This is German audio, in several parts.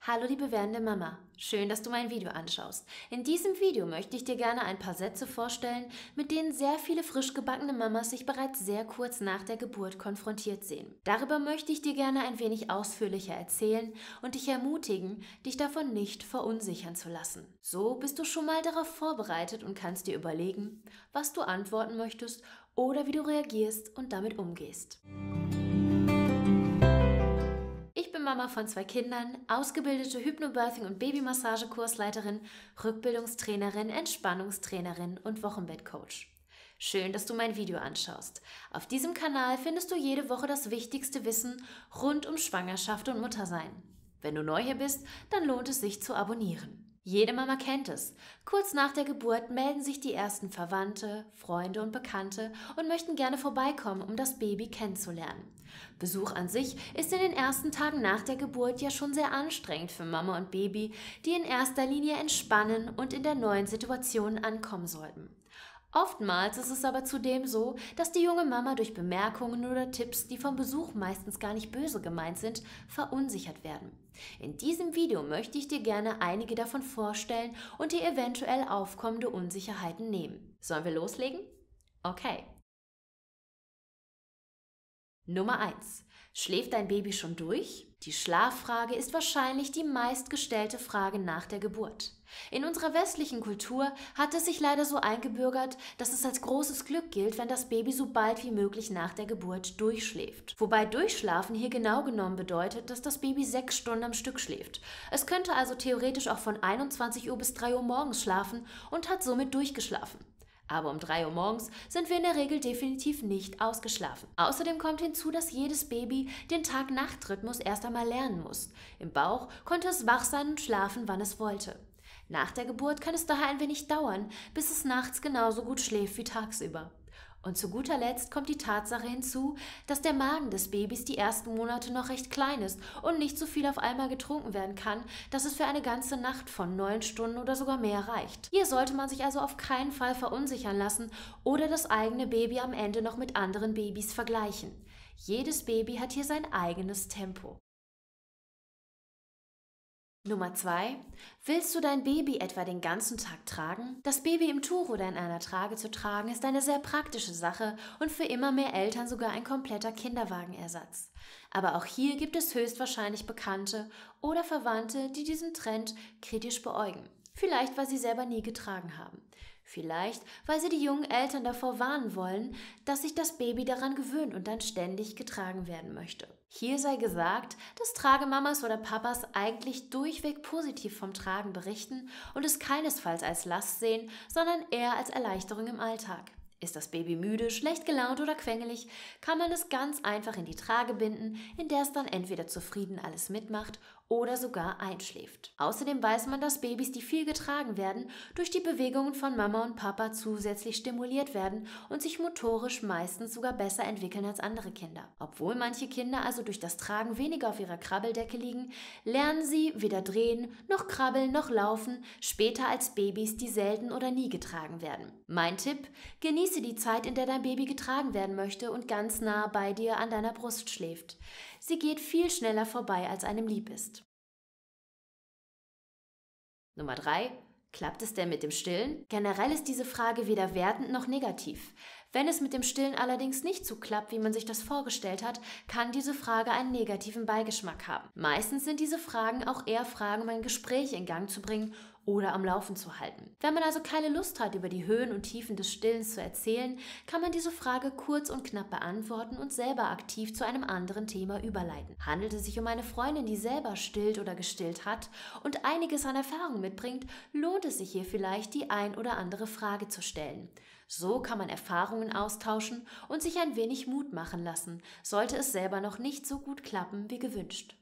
Hallo liebe werdende Mama, schön, dass du mein Video anschaust. In diesem Video möchte ich dir gerne ein paar Sätze vorstellen, mit denen sehr viele frisch gebackene Mamas sich bereits sehr kurz nach der Geburt konfrontiert sehen. Darüber möchte ich dir gerne ein wenig ausführlicher erzählen und dich ermutigen, dich davon nicht verunsichern zu lassen. So bist du schon mal darauf vorbereitet und kannst dir überlegen, was du antworten möchtest oder wie du reagierst und damit umgehst. Ich bin Mama von 2 Kindern, ausgebildete Hypnobirthing- und Babymassage-Kursleiterin, Rückbildungstrainerin, Entspannungstrainerin und Wochenbettcoach. Schön, dass du mein Video anschaust. Auf diesem Kanal findest du jede Woche das wichtigste Wissen rund um Schwangerschaft und Muttersein. Wenn du neu hier bist, dann lohnt es sich zu abonnieren. Jede Mama kennt es. Kurz nach der Geburt melden sich die ersten Verwandte, Freunde und Bekannte und möchten gerne vorbeikommen, um das Baby kennenzulernen. Besuch an sich ist in den ersten Tagen nach der Geburt ja schon sehr anstrengend für Mama und Baby, die in erster Linie entspannen und in der neuen Situation ankommen sollten. Oftmals ist es aber zudem so, dass die junge Mama durch Bemerkungen oder Tipps, die vom Besuch meistens gar nicht böse gemeint sind, verunsichert werden. In diesem Video möchte ich dir gerne einige davon vorstellen und dir eventuell aufkommende Unsicherheiten nehmen. Sollen wir loslegen? Okay. Nummer 1. Schläft dein Baby schon durch? Die Schlaffrage ist wahrscheinlich die meistgestellte Frage nach der Geburt. In unserer westlichen Kultur hat es sich leider so eingebürgert, dass es als großes Glück gilt, wenn das Baby so bald wie möglich nach der Geburt durchschläft. Wobei Durchschlafen hier genau genommen bedeutet, dass das Baby 6 Stunden am Stück schläft. Es könnte also theoretisch auch von 21 Uhr bis 3 Uhr morgens schlafen und hat somit durchgeschlafen. Aber um 3 Uhr morgens sind wir in der Regel definitiv nicht ausgeschlafen. Außerdem kommt hinzu, dass jedes Baby den Tag-Nacht-Rhythmus erst einmal lernen muss. Im Bauch konnte es wach sein und schlafen, wann es wollte. Nach der Geburt kann es daher ein wenig dauern, bis es nachts genauso gut schläft wie tagsüber. Und zu guter Letzt kommt die Tatsache hinzu, dass der Magen des Babys die ersten Monate noch recht klein ist und nicht so viel auf einmal getrunken werden kann, dass es für eine ganze Nacht von 9 Stunden oder sogar mehr reicht. Hier sollte man sich also auf keinen Fall verunsichern lassen oder das eigene Baby am Ende noch mit anderen Babys vergleichen. Jedes Baby hat hier sein eigenes Tempo. Nummer 2. Willst du dein Baby etwa den ganzen Tag tragen? Das Baby im Tuch oder in einer Trage zu tragen ist eine sehr praktische Sache und für immer mehr Eltern sogar ein kompletter Kinderwagenersatz. Aber auch hier gibt es höchstwahrscheinlich Bekannte oder Verwandte, die diesen Trend kritisch beäugen. Vielleicht, weil sie selber nie getragen haben. Vielleicht, weil sie die jungen Eltern davor warnen wollen, dass sich das Baby daran gewöhnt und dann ständig getragen werden möchte. Hier sei gesagt, dass Tragemamas oder Papas eigentlich durchweg positiv vom Tragen berichten und es keinesfalls als Last sehen, sondern eher als Erleichterung im Alltag. Ist das Baby müde, schlecht gelaunt oder quengelig, kann man es ganz einfach in die Trage binden, in der es dann entweder zufrieden alles mitmacht oder sogar einschläft. Außerdem weiß man, dass Babys, die viel getragen werden, durch die Bewegungen von Mama und Papa zusätzlich stimuliert werden und sich motorisch meistens sogar besser entwickeln als andere Kinder. Obwohl manche Kinder also durch das Tragen weniger auf ihrer Krabbeldecke liegen, lernen sie weder drehen, noch krabbeln, noch laufen, später als Babys, die selten oder nie getragen werden. Mein Tipp: Genieße die Zeit, in der dein Baby getragen werden möchte und ganz nah bei dir an deiner Brust schläft. Sie geht viel schneller vorbei, als einem lieb ist. Nummer 3. Klappt es denn mit dem Stillen? Generell ist diese Frage weder wertend noch negativ. Wenn es mit dem Stillen allerdings nicht so klappt, wie man sich das vorgestellt hat, kann diese Frage einen negativen Beigeschmack haben. Meistens sind diese Fragen auch eher Fragen, um ein Gespräch in Gang zu bringen oder am Laufen zu halten. Wenn man also keine Lust hat, über die Höhen und Tiefen des Stillens zu erzählen, kann man diese Frage kurz und knapp beantworten und selber aktiv zu einem anderen Thema überleiten. Handelt es sich um eine Freundin, die selber stillt oder gestillt hat und einiges an Erfahrung mitbringt, lohnt es sich hier vielleicht, die ein oder andere Frage zu stellen. So kann man Erfahrungen austauschen und sich ein wenig Mut machen lassen, sollte es selber noch nicht so gut klappen wie gewünscht.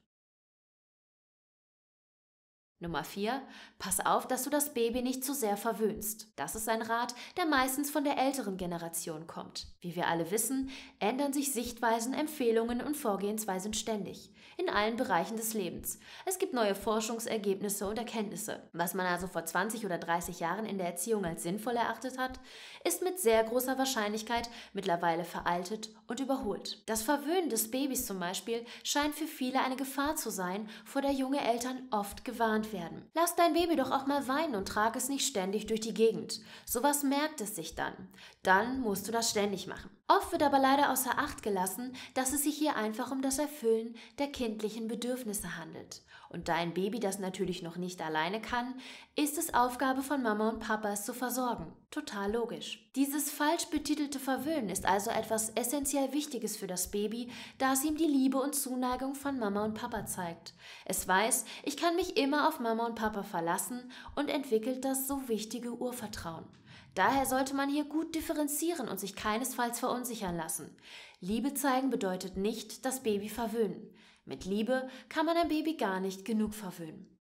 Nummer 4. Pass auf, dass du das Baby nicht zu sehr verwöhnst. Das ist ein Rat, der meistens von der älteren Generation kommt. Wie wir alle wissen, ändern sich Sichtweisen, Empfehlungen und Vorgehensweisen ständig. In allen Bereichen des Lebens. Es gibt neue Forschungsergebnisse und Erkenntnisse. Was man also vor 20 oder 30 Jahren in der Erziehung als sinnvoll erachtet hat, ist mit sehr großer Wahrscheinlichkeit mittlerweile veraltet und überholt. Das Verwöhnen des Babys zum Beispiel scheint für viele eine Gefahr zu sein, vor der junge Eltern oft gewarnt werden. Lass dein Baby doch auch mal weinen und trag es nicht ständig durch die Gegend. Sowas merkt es sich dann. Dann musst du das ständig machen. Oft wird aber leider außer Acht gelassen, dass es sich hier einfach um das Erfüllen der kindlichen Bedürfnisse handelt. Und da ein Baby das natürlich noch nicht alleine kann, ist es Aufgabe von Mama und Papa, es zu versorgen. Total logisch. Dieses falsch betitelte Verwöhnen ist also etwas essentiell Wichtiges für das Baby, da es ihm die Liebe und Zuneigung von Mama und Papa zeigt. Es weiß, ich kann mich immer auf Mama und Papa verlassen und entwickelt das so wichtige Urvertrauen. Daher sollte man hier gut differenzieren und sich keinesfalls verunsichern lassen. Liebe zeigen bedeutet nicht das Baby verwöhnen. Mit Liebe kann man ein Baby gar nicht genug verwöhnen.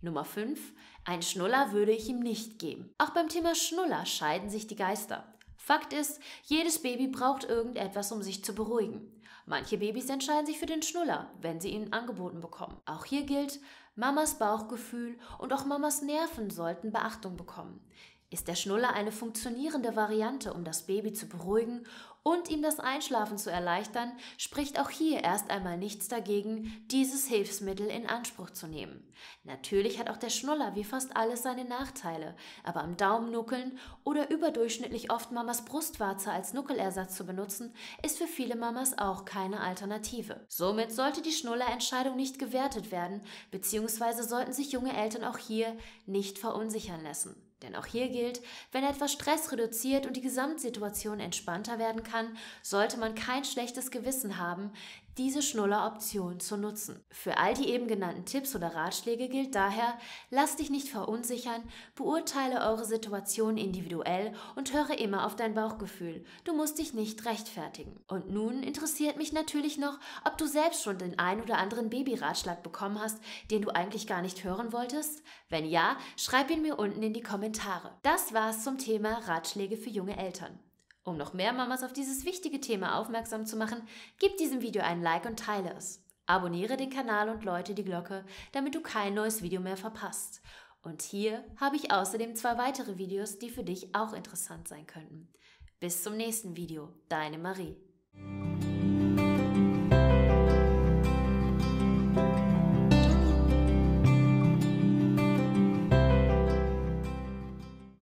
Nummer 5. Ein Schnuller würde ich ihm nicht geben. Auch beim Thema Schnuller scheiden sich die Geister. Fakt ist, jedes Baby braucht irgendetwas, um sich zu beruhigen. Manche Babys entscheiden sich für den Schnuller, wenn sie ihn angeboten bekommen. Auch hier gilt, Mamas Bauchgefühl und auch Mamas Nerven sollten Beachtung bekommen. Ist der Schnuller eine funktionierende Variante, um das Baby zu beruhigen und ihm das Einschlafen zu erleichtern, spricht auch hier erst einmal nichts dagegen, dieses Hilfsmittel in Anspruch zu nehmen. Natürlich hat auch der Schnuller wie fast alles seine Nachteile, aber am Daumen nuckeln oder überdurchschnittlich oft Mamas Brustwarze als Nuckelersatz zu benutzen, ist für viele Mamas auch keine Alternative. Somit sollte die Schnullerentscheidung nicht gewertet werden, beziehungsweise sollten sich junge Eltern auch hier nicht verunsichern lassen. Denn auch hier gilt, wenn etwas Stress reduziert und die Gesamtsituation entspannter werden kann, sollte man kein schlechtes Gewissen haben, diese Schnulleroption zu nutzen. Für all die eben genannten Tipps oder Ratschläge gilt daher, lass dich nicht verunsichern, beurteile eure Situation individuell und höre immer auf dein Bauchgefühl. Du musst dich nicht rechtfertigen. Und nun interessiert mich natürlich noch, ob du selbst schon den ein oder anderen Babyratschlag bekommen hast, den du eigentlich gar nicht hören wolltest? Wenn ja, schreib ihn mir unten in die Kommentare. Das war's zum Thema Ratschläge für junge Eltern. Um noch mehr Mamas auf dieses wichtige Thema aufmerksam zu machen, gib diesem Video einen Like und teile es. Abonniere den Kanal und läute die Glocke, damit du kein neues Video mehr verpasst. Und hier habe ich außerdem 2 weitere Videos, die für dich auch interessant sein könnten. Bis zum nächsten Video, deine Marie.